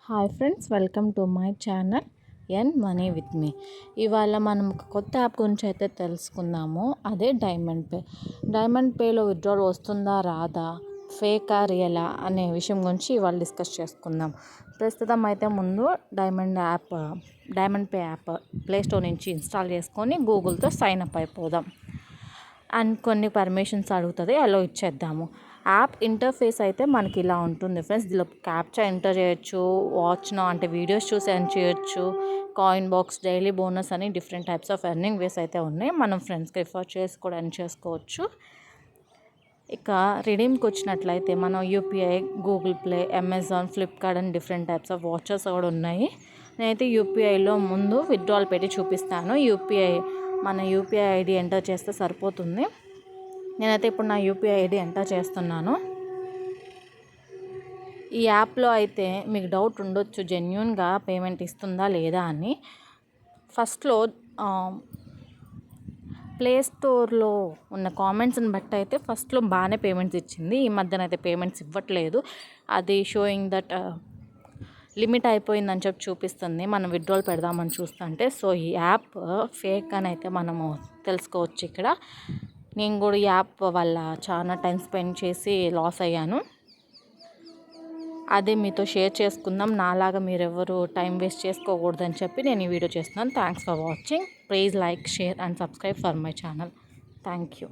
Hi friends, welcome to my channel earn money with me. ఇవాళ మనం ఒక కొత్త యాప్ గురించి అయితే తెలుసుకుందాము. అదే డైమండ్ పే. డైమండ్ పేలో విత్డ్రాల్ వస్తుందా రాదా, ఫేకా రియలా అనే విషయం గురించి ఇవాళ డిస్కస్ చేసుకుందాం. ప్రస్తుతం అయితే ముందు డైమండ్ పే యాప్ ప్లేస్టోర్ నుంచి ఇన్స్టాల్ చేసుకొని గూగుల్తో సైన్ అప్ అయిపోదాం. అండ్ కొన్ని పర్మిషన్స్ అడుగుతుంది, అలో ఇచ్చేద్దాము. యాప్ ఇంటర్ఫేస్ అయితే మనకి ఇలా ఉంటుంది ఫ్రెండ్స్. దీనిలో క్యాప్చా ఎంటర్ చేయొచ్చు, వాచ్ నౌ అంటే వీడియోస్ చూసి ఎర్న్ చేయొచ్చు, కాయిన్ బాక్స్, డైలీ బోనస్ అని డిఫరెంట్ టైప్స్ ఆఫ్ ఎర్నింగ్ వేస్ అయితే ఉన్నాయి. మనం ఫ్రెండ్స్కి రిఫర్ చేసి కూడా ఎర్న్ చేసుకోవచ్చు. ఇక రిడీమ్కి వచ్చినట్లయితే మనం UPI, Google play, Amazon, Flipkart అని డిఫరెంట్ టైప్స్ ఆఫ్ వాచెస్ కూడా ఉన్నాయి. నేనైతే యూపీఐలో ముందు విత్డ్రాల్ పెట్టి చూపిస్తాను. మన యూపీఐ ఐడి ఎంటర్ చేస్తే సరిపోతుంది. నేనైతే ఇప్పుడు నా యూపీఐ ఐడి ఎంటర్ చేస్తున్నాను. ఈ యాప్లో అయితే మీకు డౌట్ ఉండొచ్చు, జెన్యూన్గా పేమెంట్ ఇస్తుందా లేదా అని. ఫస్ట్లో ప్లే స్టోర్లో ఉన్న కామెంట్స్ని బట్టి అయితే ఫస్ట్లో బాగానే పేమెంట్స్ ఇచ్చింది. ఈ మధ్యన అయితే పేమెంట్స్ ఇవ్వట్లేదు. అది షోయింగ్ దట్ లిమిట్ అయిపోయిందని చెప్పి చూపిస్తుంది మనం విత్డ్రాల్ పెడదామని చూస్తుంటే. సో ఈ యాప్ ఫేక్ అని అయితే మనము తెలుసుకోవచ్చు. ఇక్కడ నేను కూడా ఈ యాప్ వల్ల చాలా టైం స్పెండ్ చేసి లాస్ అయ్యాను. అదే మీతో షేర్ చేసుకుందాం. నాలాగా మీరెవరు టైం వేస్ట్ చేసుకోకూడదని చెప్పి నేను ఈ వీడియో చేస్తున్నాను. Thanks for watching. Please like, share and subscribe for my channel. Thank you.